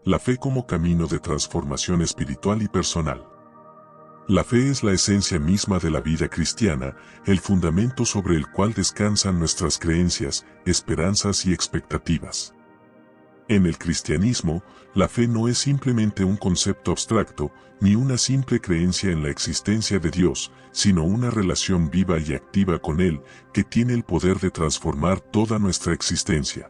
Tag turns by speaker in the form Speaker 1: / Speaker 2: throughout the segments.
Speaker 1: La fe como camino de transformación espiritual y personal. La fe es la esencia misma de la vida cristiana, el fundamento sobre el cual descansan nuestras creencias, esperanzas y expectativas. En el cristianismo, la fe no es simplemente un concepto abstracto, ni una simple creencia en la existencia de Dios, sino una relación viva y activa con Él, que tiene el poder de transformar toda nuestra existencia.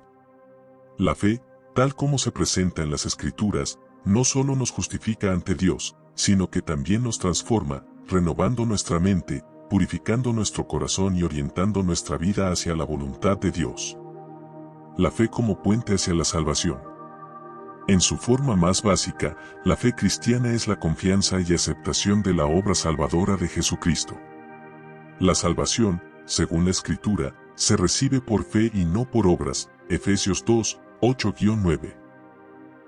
Speaker 1: La fe, tal como se presenta en las Escrituras, no solo nos justifica ante Dios, sino que también nos transforma, renovando nuestra mente, purificando nuestro corazón y orientando nuestra vida hacia la voluntad de Dios. La fe como puente hacia la salvación. En su forma más básica, la fe cristiana es la confianza y aceptación de la obra salvadora de Jesucristo. La salvación, según la Escritura, se recibe por fe y no por obras, Efesios 2, 8-9.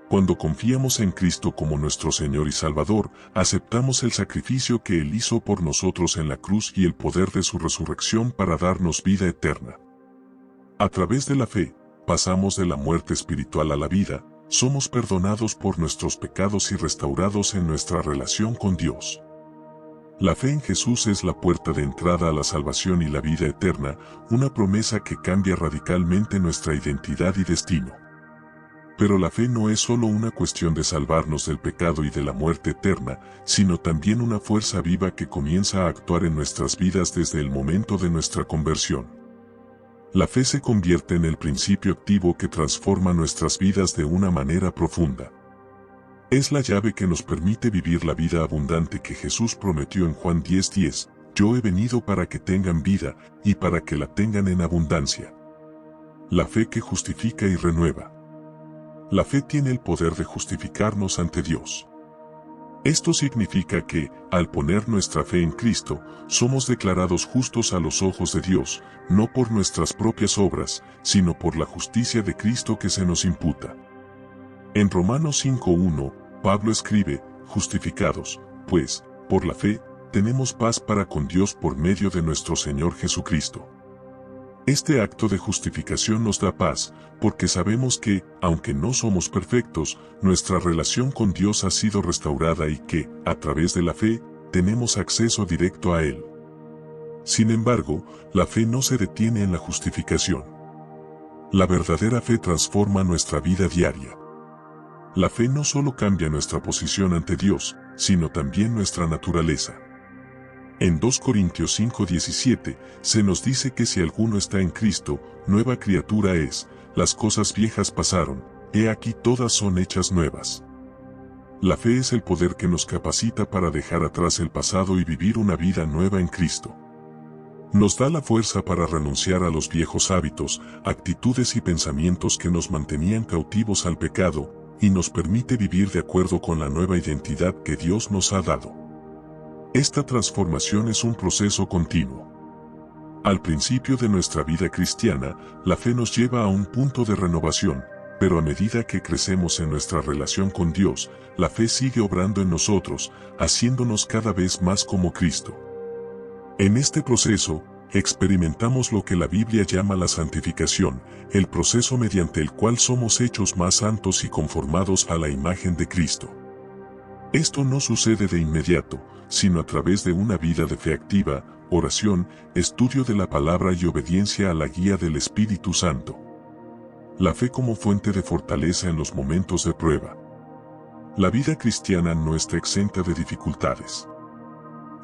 Speaker 1: Cuando confiamos en Cristo como nuestro Señor y Salvador, aceptamos el sacrificio que Él hizo por nosotros en la cruz y el poder de su resurrección para darnos vida eterna. A través de la fe, pasamos de la muerte espiritual a la vida, somos perdonados por nuestros pecados y restaurados en nuestra relación con Dios. La fe en Jesús es la puerta de entrada a la salvación y la vida eterna, una promesa que cambia radicalmente nuestra identidad y destino. Pero la fe no es solo una cuestión de salvarnos del pecado y de la muerte eterna, sino también una fuerza viva que comienza a actuar en nuestras vidas desde el momento de nuestra conversión. La fe se convierte en el principio activo que transforma nuestras vidas de una manera profunda. Es la llave que nos permite vivir la vida abundante que Jesús prometió en Juan 10:10, yo he venido para que tengan vida, y para que la tengan en abundancia. La fe que justifica y renueva. La fe tiene el poder de justificarnos ante Dios. Esto significa que, al poner nuestra fe en Cristo, somos declarados justos a los ojos de Dios, no por nuestras propias obras, sino por la justicia de Cristo que se nos imputa. En Romanos 5:1, Pablo escribe, justificados, pues, por la fe, tenemos paz para con Dios por medio de nuestro Señor Jesucristo. Este acto de justificación nos da paz, porque sabemos que, aunque no somos perfectos, nuestra relación con Dios ha sido restaurada y que, a través de la fe, tenemos acceso directo a Él. Sin embargo, la fe no se detiene en la justificación. La verdadera fe transforma nuestra vida diaria. La fe no solo cambia nuestra posición ante Dios, sino también nuestra naturaleza. En 2 Corintios 5:17, se nos dice que si alguno está en Cristo, nueva criatura es, las cosas viejas pasaron, he aquí todas son hechas nuevas. La fe es el poder que nos capacita para dejar atrás el pasado y vivir una vida nueva en Cristo. Nos da la fuerza para renunciar a los viejos hábitos, actitudes y pensamientos que nos mantenían cautivos al pecado, y nos permite vivir de acuerdo con la nueva identidad que Dios nos ha dado. Esta transformación es un proceso continuo. Al principio de nuestra vida cristiana, la fe nos lleva a un punto de renovación, pero a medida que crecemos en nuestra relación con Dios, la fe sigue obrando en nosotros, haciéndonos cada vez más como Cristo. En este proceso, experimentamos lo que la Biblia llama la santificación, el proceso mediante el cual somos hechos más santos y conformados a la imagen de Cristo. Esto no sucede de inmediato, sino a través de una vida de fe activa, oración, estudio de la palabra y obediencia a la guía del Espíritu Santo. La fe como fuente de fortaleza en los momentos de prueba. La vida cristiana no está exenta de dificultades.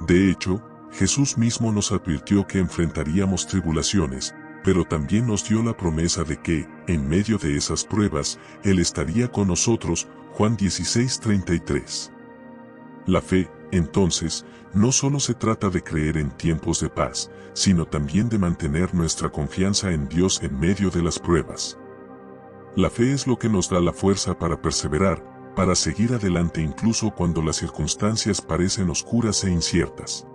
Speaker 1: De hecho, Jesús mismo nos advirtió que enfrentaríamos tribulaciones, pero también nos dio la promesa de que, en medio de esas pruebas, Él estaría con nosotros, Juan 16:33. La fe, entonces, no solo se trata de creer en tiempos de paz, sino también de mantener nuestra confianza en Dios en medio de las pruebas. La fe es lo que nos da la fuerza para perseverar, para seguir adelante incluso cuando las circunstancias parecen oscuras e inciertas.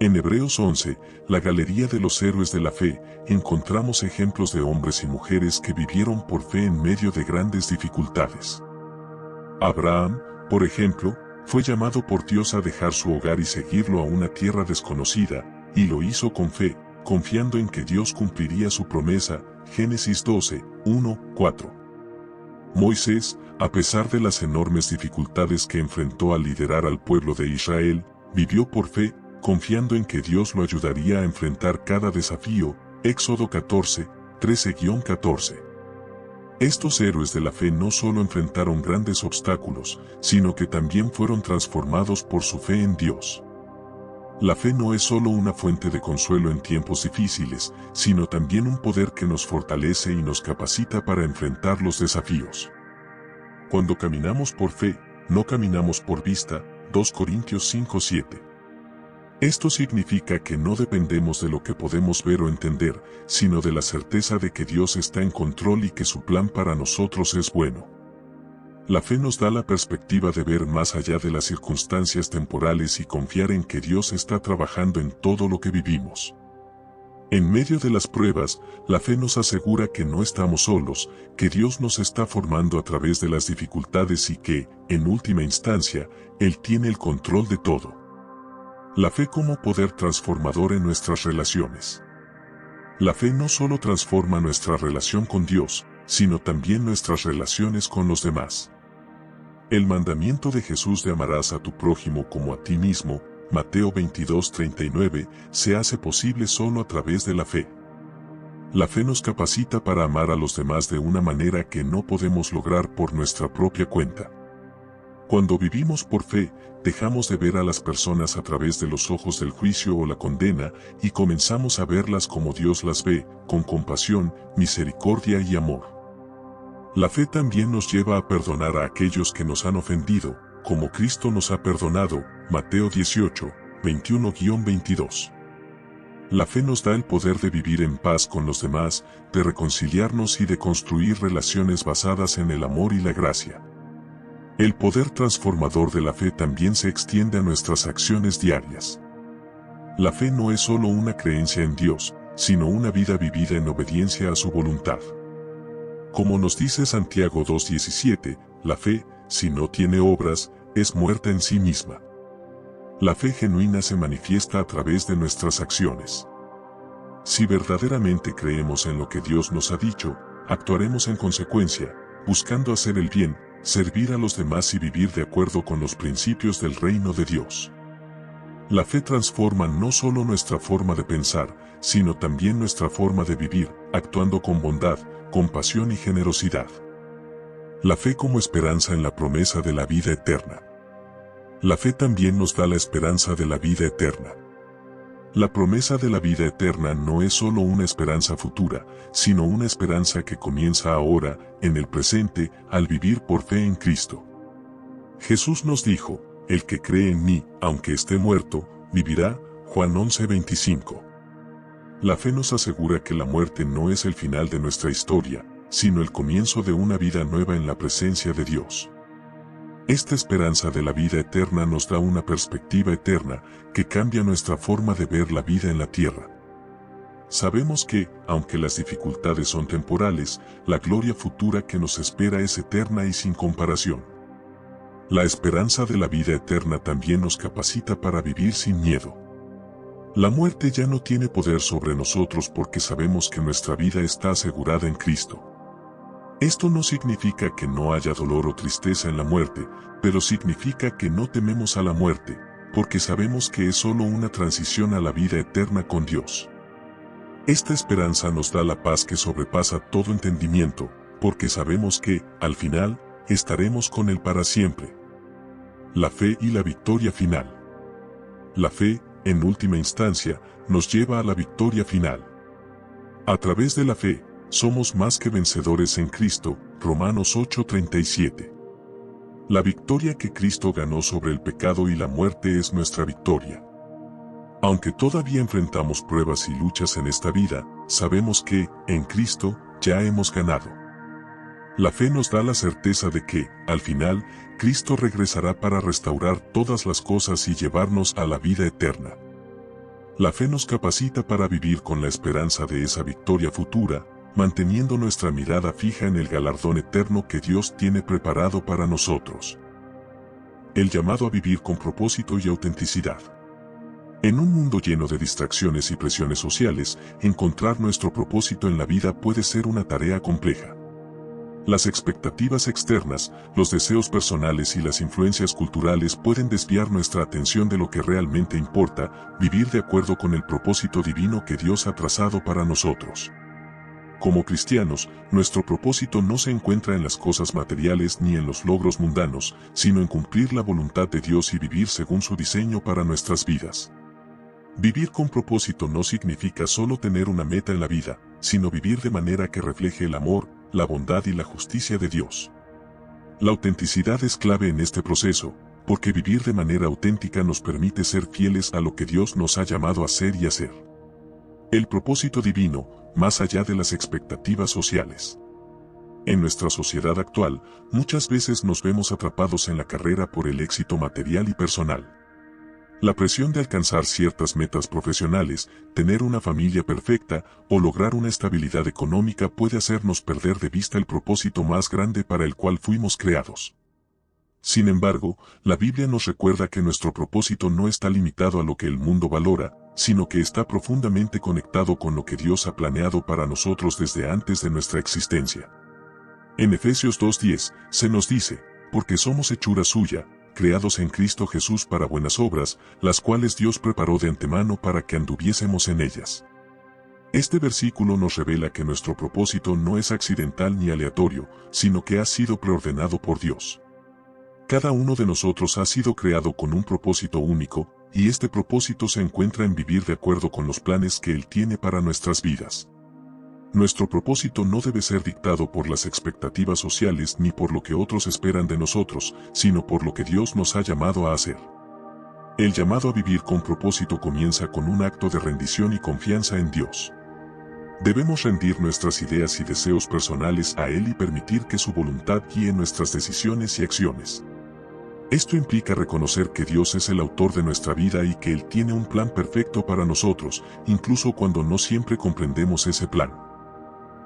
Speaker 1: En Hebreos 11, la galería de los héroes de la fe, encontramos ejemplos de hombres y mujeres que vivieron por fe en medio de grandes dificultades. Abraham, por ejemplo, fue llamado por Dios a dejar su hogar y seguirlo a una tierra desconocida, y lo hizo con fe, confiando en que Dios cumpliría su promesa, Génesis 12, 1-4. Moisés, a pesar de las enormes dificultades que enfrentó al liderar al pueblo de Israel, vivió por fe, confiando en que Dios lo ayudaría a enfrentar cada desafío. Éxodo 14, 13-14. Estos héroes de la fe no solo enfrentaron grandes obstáculos, sino que también fueron transformados por su fe en Dios. La fe no es solo una fuente de consuelo en tiempos difíciles, sino también un poder que nos fortalece y nos capacita para enfrentar los desafíos. Cuando caminamos por fe, no caminamos por vista. 2 Corintios 5:7. Esto significa que no dependemos de lo que podemos ver o entender, sino de la certeza de que Dios está en control y que su plan para nosotros es bueno. La fe nos da la perspectiva de ver más allá de las circunstancias temporales y confiar en que Dios está trabajando en todo lo que vivimos. En medio de las pruebas, la fe nos asegura que no estamos solos, que Dios nos está formando a través de las dificultades y que, en última instancia, Él tiene el control de todo. La fe como poder transformador en nuestras relaciones. La fe no solo transforma nuestra relación con Dios, sino también nuestras relaciones con los demás. El mandamiento de Jesús de amarás a tu prójimo como a ti mismo, Mateo 22:39, se hace posible solo a través de la fe. La fe nos capacita para amar a los demás de una manera que no podemos lograr por nuestra propia cuenta. Cuando vivimos por fe, dejamos de ver a las personas a través de los ojos del juicio o la condena y comenzamos a verlas como Dios las ve, con compasión, misericordia y amor. La fe también nos lleva a perdonar a aquellos que nos han ofendido, como Cristo nos ha perdonado, Mateo 18, 21-22. La fe nos da el poder de vivir en paz con los demás, de reconciliarnos y de construir relaciones basadas en el amor y la gracia. El poder transformador de la fe también se extiende a nuestras acciones diarias. La fe no es solo una creencia en Dios, sino una vida vivida en obediencia a su voluntad. Como nos dice Santiago 2:17, la fe, si no tiene obras, es muerta en sí misma. La fe genuina se manifiesta a través de nuestras acciones. Si verdaderamente creemos en lo que Dios nos ha dicho, actuaremos en consecuencia, buscando hacer el bien, servir a los demás y vivir de acuerdo con los principios del reino de Dios. La fe transforma no solo nuestra forma de pensar, sino también nuestra forma de vivir, actuando con bondad, compasión y generosidad. La fe como esperanza en la promesa de la vida eterna. La fe también nos da la esperanza de la vida eterna. La promesa de la vida eterna no es solo una esperanza futura, sino una esperanza que comienza ahora, en el presente, al vivir por fe en Cristo. Jesús nos dijo, el que cree en mí, aunque esté muerto, vivirá, Juan 11:25. La fe nos asegura que la muerte no es el final de nuestra historia, sino el comienzo de una vida nueva en la presencia de Dios. Esta esperanza de la vida eterna nos da una perspectiva eterna que cambia nuestra forma de ver la vida en la tierra. Sabemos que, aunque las dificultades son temporales, la gloria futura que nos espera es eterna y sin comparación. La esperanza de la vida eterna también nos capacita para vivir sin miedo. La muerte ya no tiene poder sobre nosotros porque sabemos que nuestra vida está asegurada en Cristo. Esto no significa que no haya dolor o tristeza en la muerte, pero significa que no tememos a la muerte, porque sabemos que es solo una transición a la vida eterna con Dios. Esta esperanza nos da la paz que sobrepasa todo entendimiento, porque sabemos que, al final, estaremos con Él para siempre. La fe y la victoria final. La fe, en última instancia, nos lleva a la victoria final. A través de la fe, somos más que vencedores en Cristo, Romanos 8:37. La victoria que Cristo ganó sobre el pecado y la muerte es nuestra victoria. Aunque todavía enfrentamos pruebas y luchas en esta vida, sabemos que, en Cristo, ya hemos ganado. La fe nos da la certeza de que, al final, Cristo regresará para restaurar todas las cosas y llevarnos a la vida eterna. La fe nos capacita para vivir con la esperanza de esa victoria futura, manteniendo nuestra mirada fija en el galardón eterno que Dios tiene preparado para nosotros. El llamado a vivir con propósito y autenticidad. En un mundo lleno de distracciones y presiones sociales, encontrar nuestro propósito en la vida puede ser una tarea compleja. Las expectativas externas, los deseos personales y las influencias culturales pueden desviar nuestra atención de lo que realmente importa, vivir de acuerdo con el propósito divino que Dios ha trazado para nosotros. Como cristianos, nuestro propósito no se encuentra en las cosas materiales ni en los logros mundanos, sino en cumplir la voluntad de Dios y vivir según su diseño para nuestras vidas. Vivir con propósito no significa solo tener una meta en la vida, sino vivir de manera que refleje el amor, la bondad y la justicia de Dios. La autenticidad es clave en este proceso, porque vivir de manera auténtica nos permite ser fieles a lo que Dios nos ha llamado a ser y hacer. El propósito divino, más allá de las expectativas sociales. En nuestra sociedad actual, muchas veces nos vemos atrapados en la carrera por el éxito material y personal. La presión de alcanzar ciertas metas profesionales, tener una familia perfecta o lograr una estabilidad económica puede hacernos perder de vista el propósito más grande para el cual fuimos creados. Sin embargo, la Biblia nos recuerda que nuestro propósito no está limitado a lo que el mundo valora, sino que está profundamente conectado con lo que Dios ha planeado para nosotros desde antes de nuestra existencia. En Efesios 2:10 se nos dice, porque somos hechura suya, creados en Cristo Jesús para buenas obras, las cuales Dios preparó de antemano para que anduviésemos en ellas. Este versículo nos revela que nuestro propósito no es accidental ni aleatorio, sino que ha sido preordenado por Dios. Cada uno de nosotros ha sido creado con un propósito único, y este propósito se encuentra en vivir de acuerdo con los planes que Él tiene para nuestras vidas. Nuestro propósito no debe ser dictado por las expectativas sociales ni por lo que otros esperan de nosotros, sino por lo que Dios nos ha llamado a hacer. El llamado a vivir con propósito comienza con un acto de rendición y confianza en Dios. Debemos rendir nuestras ideas y deseos personales a Él y permitir que su voluntad guíe nuestras decisiones y acciones. Esto implica reconocer que Dios es el autor de nuestra vida y que Él tiene un plan perfecto para nosotros, incluso cuando no siempre comprendemos ese plan.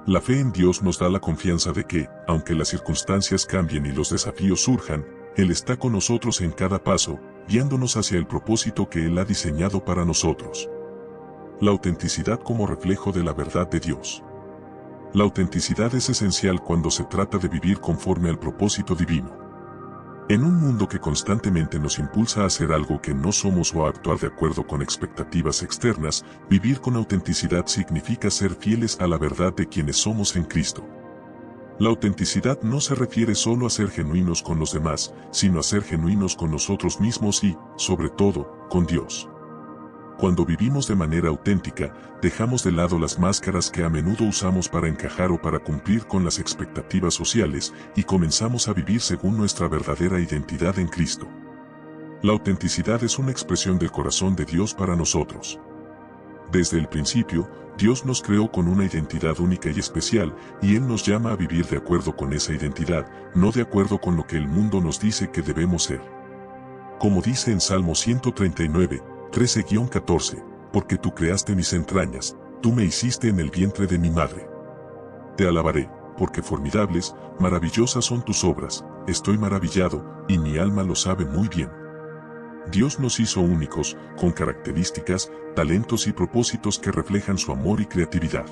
Speaker 1: La fe en Dios nos da la confianza de que, aunque las circunstancias cambien y los desafíos surjan, Él está con nosotros en cada paso, guiándonos hacia el propósito que Él ha diseñado para nosotros. La autenticidad como reflejo de la verdad de Dios. La autenticidad es esencial cuando se trata de vivir conforme al propósito divino. En un mundo que constantemente nos impulsa a hacer algo que no somos o a actuar de acuerdo con expectativas externas, vivir con autenticidad significa ser fieles a la verdad de quienes somos en Cristo. La autenticidad no se refiere solo a ser genuinos con los demás, sino a ser genuinos con nosotros mismos y, sobre todo, con Dios. Cuando vivimos de manera auténtica, dejamos de lado las máscaras que a menudo usamos para encajar o para cumplir con las expectativas sociales y comenzamos a vivir según nuestra verdadera identidad en Cristo. La autenticidad es una expresión del corazón de Dios para nosotros. Desde el principio, Dios nos creó con una identidad única y especial, y Él nos llama a vivir de acuerdo con esa identidad, no de acuerdo con lo que el mundo nos dice que debemos ser. Como dice en Salmo 139, 13-14, porque tú creaste mis entrañas, tú me hiciste en el vientre de mi madre. Te alabaré, porque formidables, maravillosas son tus obras, estoy maravillado, y mi alma lo sabe muy bien. Dios nos hizo únicos, con características, talentos y propósitos que reflejan su amor y creatividad.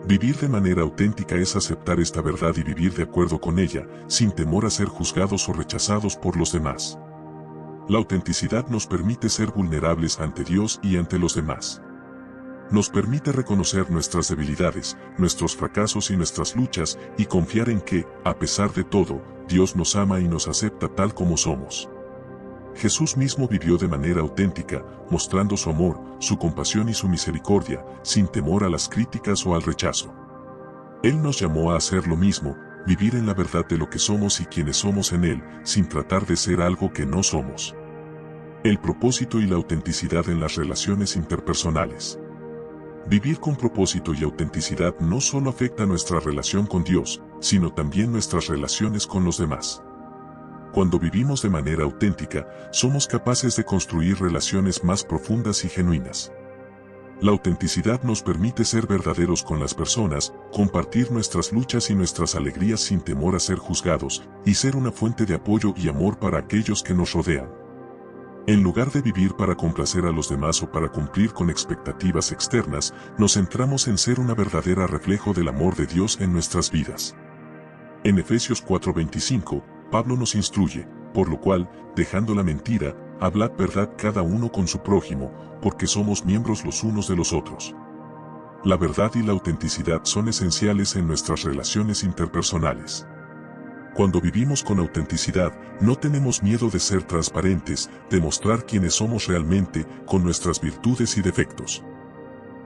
Speaker 1: Vivir de manera auténtica es aceptar esta verdad y vivir de acuerdo con ella, sin temor a ser juzgados o rechazados por los demás. La autenticidad nos permite ser vulnerables ante Dios y ante los demás. Nos permite reconocer nuestras debilidades, nuestros fracasos y nuestras luchas, y confiar en que, a pesar de todo, Dios nos ama y nos acepta tal como somos. Jesús mismo vivió de manera auténtica, mostrando su amor, su compasión y su misericordia, sin temor a las críticas o al rechazo. Él nos llamó a hacer lo mismo, vivir en la verdad de lo que somos y quienes somos en Él, sin tratar de ser algo que no somos. El propósito y la autenticidad en las relaciones interpersonales. Vivir con propósito y autenticidad no solo afecta nuestra relación con Dios, sino también nuestras relaciones con los demás. Cuando vivimos de manera auténtica, somos capaces de construir relaciones más profundas y genuinas. La autenticidad nos permite ser verdaderos con las personas, compartir nuestras luchas y nuestras alegrías sin temor a ser juzgados, y ser una fuente de apoyo y amor para aquellos que nos rodean. En lugar de vivir para complacer a los demás o para cumplir con expectativas externas, nos centramos en ser una verdadera reflejo del amor de Dios en nuestras vidas. En Efesios 4:25, Pablo nos instruye, por lo cual, dejando la mentira, hablad verdad cada uno con su prójimo, porque somos miembros los unos de los otros. La verdad y la autenticidad son esenciales en nuestras relaciones interpersonales. Cuando vivimos con autenticidad, no tenemos miedo de ser transparentes, de mostrar quiénes somos realmente, con nuestras virtudes y defectos.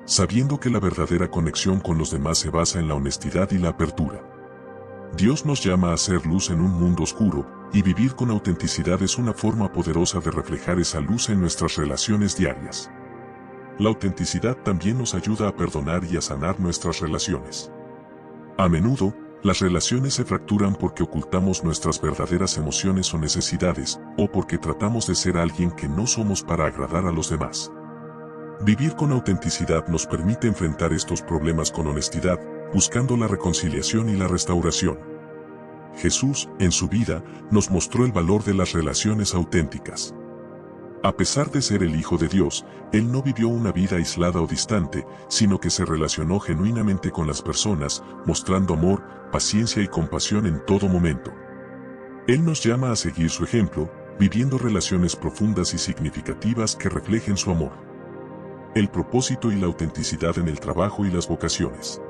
Speaker 1: Sabiendo que la verdadera conexión con los demás se basa en la honestidad y la apertura. Dios nos llama a ser luz en un mundo oscuro, y vivir con autenticidad es una forma poderosa de reflejar esa luz en nuestras relaciones diarias. La autenticidad también nos ayuda a perdonar y a sanar nuestras relaciones. A menudo, las relaciones se fracturan porque ocultamos nuestras verdaderas emociones o necesidades, o porque tratamos de ser alguien que no somos para agradar a los demás. Vivir con autenticidad nos permite enfrentar estos problemas con honestidad, buscando la reconciliación y la restauración. Jesús, en su vida, nos mostró el valor de las relaciones auténticas. A pesar de ser el Hijo de Dios, Él no vivió una vida aislada o distante, sino que se relacionó genuinamente con las personas, mostrando amor, paciencia y compasión en todo momento. Él nos llama a seguir su ejemplo, viviendo relaciones profundas y significativas que reflejen su amor. El propósito y la autenticidad en el trabajo y las vocaciones.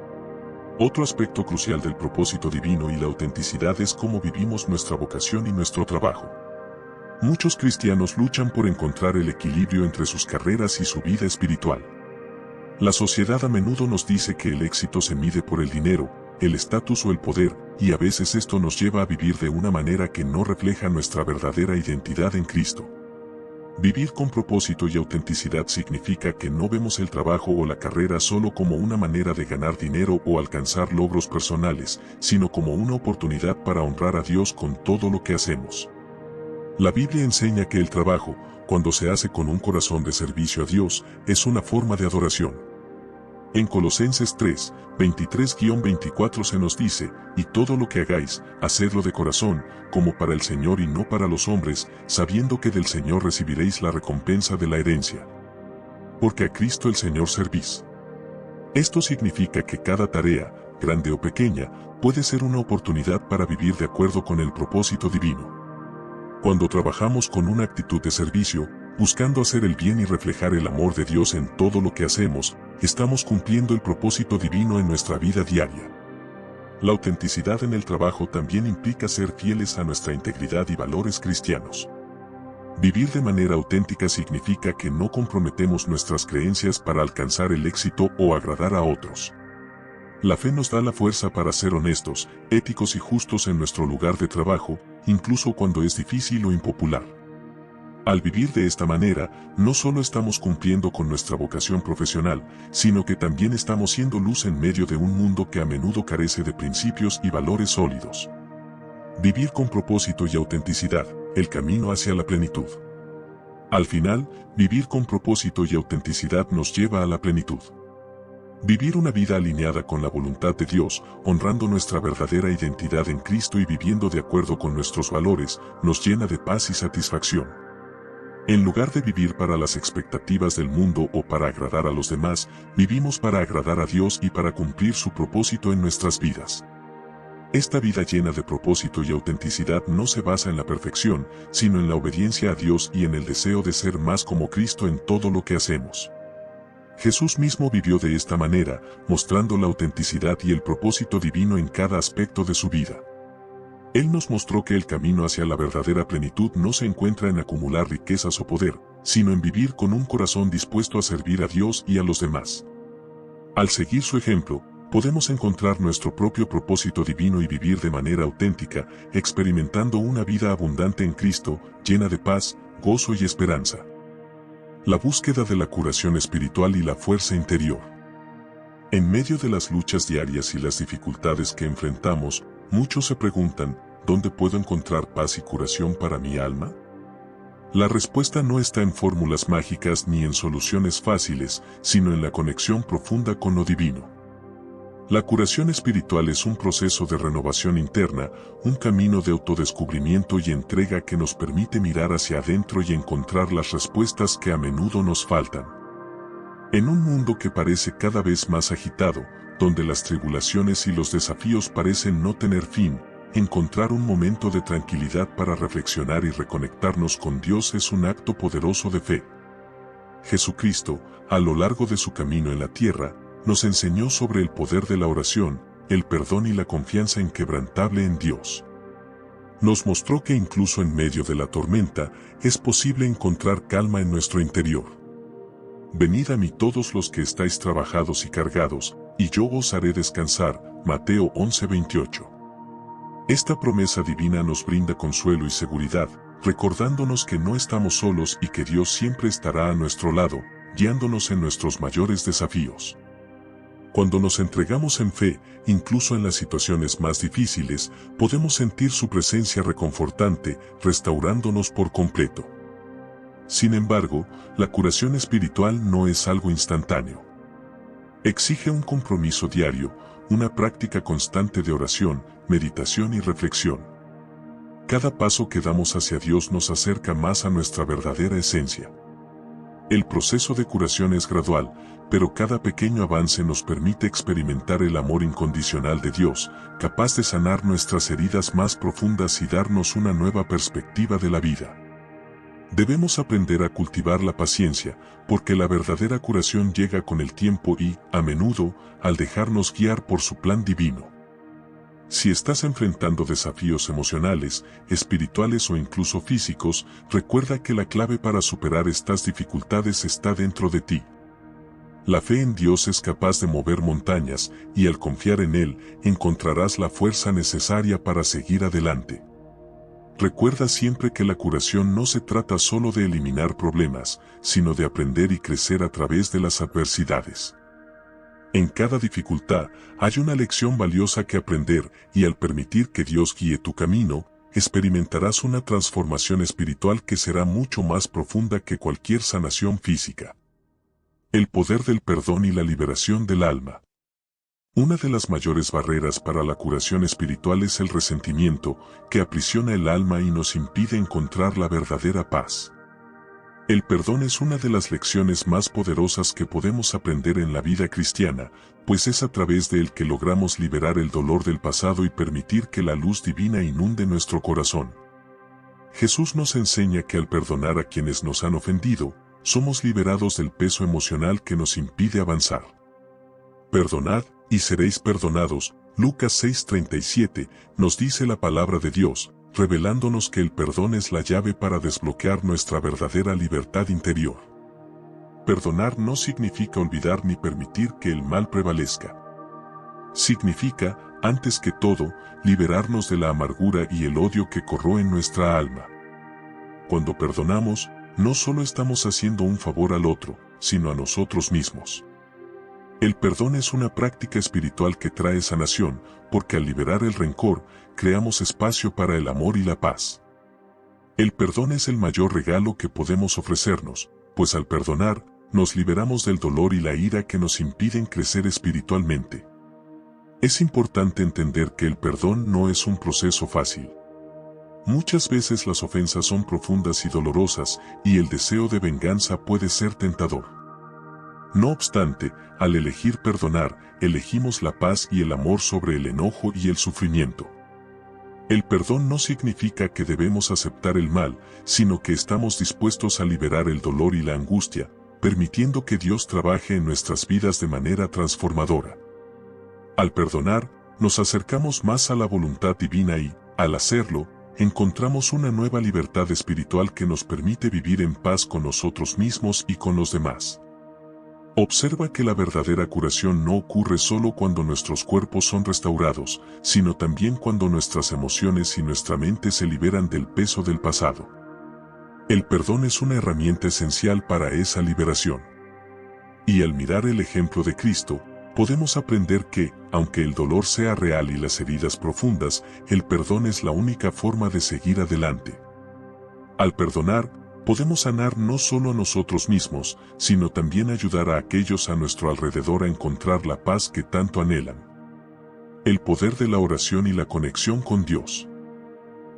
Speaker 1: Otro aspecto crucial del propósito divino y la autenticidad es cómo vivimos nuestra vocación y nuestro trabajo. Muchos cristianos luchan por encontrar el equilibrio entre sus carreras y su vida espiritual. La sociedad a menudo nos dice que el éxito se mide por el dinero, el estatus o el poder, y a veces esto nos lleva a vivir de una manera que no refleja nuestra verdadera identidad en Cristo. Vivir con propósito y autenticidad significa que no vemos el trabajo o la carrera solo como una manera de ganar dinero o alcanzar logros personales, sino como una oportunidad para honrar a Dios con todo lo que hacemos. La Biblia enseña que el trabajo, cuando se hace con un corazón de servicio a Dios, es una forma de adoración. En Colosenses 3, 23-24 se nos dice, y todo lo que hagáis, hacedlo de corazón, como para el Señor y no para los hombres, sabiendo que del Señor recibiréis la recompensa de la herencia. Porque a Cristo el Señor servís. Esto significa que cada tarea, grande o pequeña, puede ser una oportunidad para vivir de acuerdo con el propósito divino. Cuando trabajamos con una actitud de servicio, buscando hacer el bien y reflejar el amor de Dios en todo lo que hacemos, estamos cumpliendo el propósito divino en nuestra vida diaria. La autenticidad en el trabajo también implica ser fieles a nuestra integridad y valores cristianos. Vivir de manera auténtica significa que no comprometemos nuestras creencias para alcanzar el éxito o agradar a otros. La fe nos da la fuerza para ser honestos, éticos y justos en nuestro lugar de trabajo, incluso cuando es difícil o impopular. Al vivir de esta manera, no solo estamos cumpliendo con nuestra vocación profesional, sino que también estamos siendo luz en medio de un mundo que a menudo carece de principios y valores sólidos. Vivir con propósito y autenticidad, el camino hacia la plenitud. Al final, vivir con propósito y autenticidad nos lleva a la plenitud. Vivir una vida alineada con la voluntad de Dios, honrando nuestra verdadera identidad en Cristo y viviendo de acuerdo con nuestros valores, nos llena de paz y satisfacción. En lugar de vivir para las expectativas del mundo o para agradar a los demás, vivimos para agradar a Dios y para cumplir su propósito en nuestras vidas. Esta vida llena de propósito y autenticidad no se basa en la perfección, sino en la obediencia a Dios y en el deseo de ser más como Cristo en todo lo que hacemos. Jesús mismo vivió de esta manera, mostrando la autenticidad y el propósito divino en cada aspecto de su vida. Él nos mostró que el camino hacia la verdadera plenitud no se encuentra en acumular riquezas o poder, sino en vivir con un corazón dispuesto a servir a Dios y a los demás. Al seguir su ejemplo, podemos encontrar nuestro propio propósito divino y vivir de manera auténtica, experimentando una vida abundante en Cristo, llena de paz, gozo y esperanza. La búsqueda de la curación espiritual y la fuerza interior. En medio de las luchas diarias y las dificultades que enfrentamos, muchos se preguntan, ¿dónde puedo encontrar paz y curación para mi alma? La respuesta no está en fórmulas mágicas ni en soluciones fáciles, sino en la conexión profunda con lo divino. La curación espiritual es un proceso de renovación interna, un camino de autodescubrimiento y entrega que nos permite mirar hacia adentro y encontrar las respuestas que a menudo nos faltan. En un mundo que parece cada vez más agitado, donde las tribulaciones y los desafíos parecen no tener fin, encontrar un momento de tranquilidad para reflexionar y reconectarnos con Dios es un acto poderoso de fe. Jesucristo, a lo largo de su camino en la tierra, nos enseñó sobre el poder de la oración, el perdón y la confianza inquebrantable en Dios. Nos mostró que incluso en medio de la tormenta, es posible encontrar calma en nuestro interior. Venid a mí todos los que estáis trabajados y cargados, y yo os haré descansar. Mateo 11:28. Esta promesa divina nos brinda consuelo y seguridad, recordándonos que no estamos solos y que Dios siempre estará a nuestro lado, guiándonos en nuestros mayores desafíos. Cuando nos entregamos en fe, incluso en las situaciones más difíciles, podemos sentir su presencia reconfortante, restaurándonos por completo. Sin embargo, la curación espiritual no es algo instantáneo. Exige un compromiso diario, una práctica constante de oración, meditación y reflexión. Cada paso que damos hacia Dios nos acerca más a nuestra verdadera esencia. El proceso de curación es gradual, pero cada pequeño avance nos permite experimentar el amor incondicional de Dios, capaz de sanar nuestras heridas más profundas y darnos una nueva perspectiva de la vida. Debemos aprender a cultivar la paciencia, porque la verdadera curación llega con el tiempo y, a menudo, al dejarnos guiar por su plan divino. Si estás enfrentando desafíos emocionales, espirituales o incluso físicos, recuerda que la clave para superar estas dificultades está dentro de ti. La fe en Dios es capaz de mover montañas, y al confiar en Él, encontrarás la fuerza necesaria para seguir adelante. Recuerda siempre que la curación no se trata solo de eliminar problemas, sino de aprender y crecer a través de las adversidades. En cada dificultad hay una lección valiosa que aprender, y al permitir que Dios guíe tu camino, experimentarás una transformación espiritual que será mucho más profunda que cualquier sanación física. El poder del perdón y la liberación del alma. Una de las mayores barreras para la curación espiritual es el resentimiento, que aprisiona el alma y nos impide encontrar la verdadera paz. El perdón es una de las lecciones más poderosas que podemos aprender en la vida cristiana, pues es a través de él que logramos liberar el dolor del pasado y permitir que la luz divina inunde nuestro corazón. Jesús nos enseña que al perdonar a quienes nos han ofendido, somos liberados del peso emocional que nos impide avanzar. Perdonad, y seréis perdonados. Lucas 6:37, nos dice la palabra de Dios, revelándonos que el perdón es la llave para desbloquear nuestra verdadera libertad interior. Perdonar no significa olvidar ni permitir que el mal prevalezca. Significa, antes que todo, liberarnos de la amargura y el odio que corroen nuestra alma. Cuando perdonamos, no solo estamos haciendo un favor al otro, sino a nosotros mismos. El perdón es una práctica espiritual que trae sanación, porque al liberar el rencor, creamos espacio para el amor y la paz. El perdón es el mayor regalo que podemos ofrecernos, pues al perdonar, nos liberamos del dolor y la ira que nos impiden crecer espiritualmente. Es importante entender que el perdón no es un proceso fácil. Muchas veces las ofensas son profundas y dolorosas, y el deseo de venganza puede ser tentador. No obstante, al elegir perdonar, elegimos la paz y el amor sobre el enojo y el sufrimiento. El perdón no significa que debemos aceptar el mal, sino que estamos dispuestos a liberar el dolor y la angustia, permitiendo que Dios trabaje en nuestras vidas de manera transformadora. Al perdonar, nos acercamos más a la voluntad divina y, al hacerlo, encontramos una nueva libertad espiritual que nos permite vivir en paz con nosotros mismos y con los demás. Observa que la verdadera curación no ocurre solo cuando nuestros cuerpos son restaurados, sino también cuando nuestras emociones y nuestra mente se liberan del peso del pasado. El perdón es una herramienta esencial para esa liberación. Y al mirar el ejemplo de Cristo, podemos aprender que, aunque el dolor sea real y las heridas profundas, el perdón es la única forma de seguir adelante. Al perdonar, podemos sanar no solo a nosotros mismos, sino también ayudar a aquellos a nuestro alrededor a encontrar la paz que tanto anhelan. El poder de la oración y la conexión con Dios.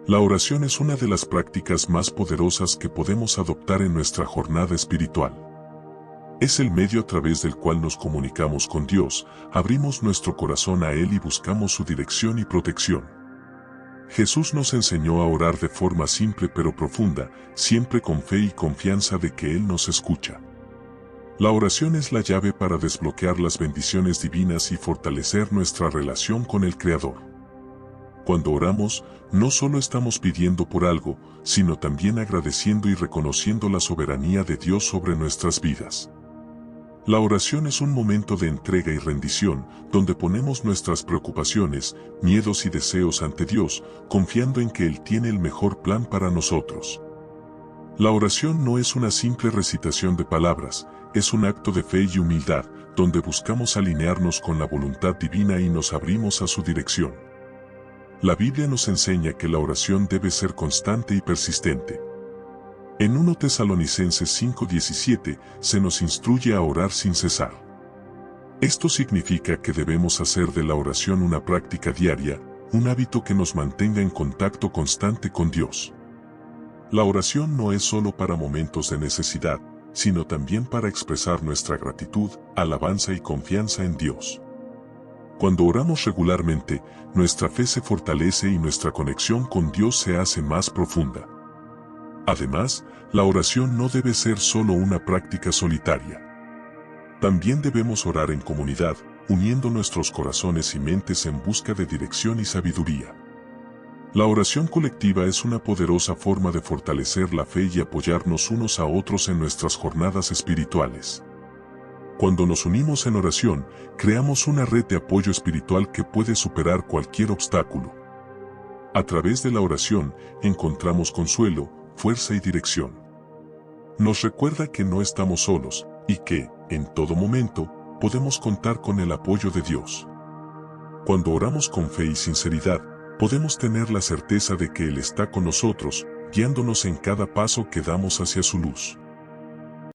Speaker 1: La oración es una de las prácticas más poderosas que podemos adoptar en nuestra jornada espiritual. Es el medio a través del cual nos comunicamos con Dios, abrimos nuestro corazón a Él y buscamos su dirección y protección. Jesús nos enseñó a orar de forma simple pero profunda, siempre con fe y confianza de que Él nos escucha. La oración es la llave para desbloquear las bendiciones divinas y fortalecer nuestra relación con el Creador. Cuando oramos, no solo estamos pidiendo por algo, sino también agradeciendo y reconociendo la soberanía de Dios sobre nuestras vidas. La oración es un momento de entrega y rendición, donde ponemos nuestras preocupaciones, miedos y deseos ante Dios, confiando en que Él tiene el mejor plan para nosotros. La oración no es una simple recitación de palabras, es un acto de fe y humildad, donde buscamos alinearnos con la voluntad divina y nos abrimos a su dirección. La Biblia nos enseña que la oración debe ser constante y persistente. En 1 Tesalonicenses 5:17 se nos instruye a orar sin cesar. Esto significa que debemos hacer de la oración una práctica diaria, un hábito que nos mantenga en contacto constante con Dios. La oración no es solo para momentos de necesidad, sino también para expresar nuestra gratitud, alabanza y confianza en Dios. Cuando oramos regularmente, nuestra fe se fortalece y nuestra conexión con Dios se hace más profunda. Además, la oración no debe ser solo una práctica solitaria. También debemos orar en comunidad, uniendo nuestros corazones y mentes en busca de dirección y sabiduría. La oración colectiva es una poderosa forma de fortalecer la fe y apoyarnos unos a otros en nuestras jornadas espirituales. Cuando nos unimos en oración, creamos una red de apoyo espiritual que puede superar cualquier obstáculo. A través de la oración, encontramos consuelo, fuerza y dirección. Nos recuerda que no estamos solos, y que, en todo momento, podemos contar con el apoyo de Dios. Cuando oramos con fe y sinceridad, podemos tener la certeza de que Él está con nosotros, guiándonos en cada paso que damos hacia su luz.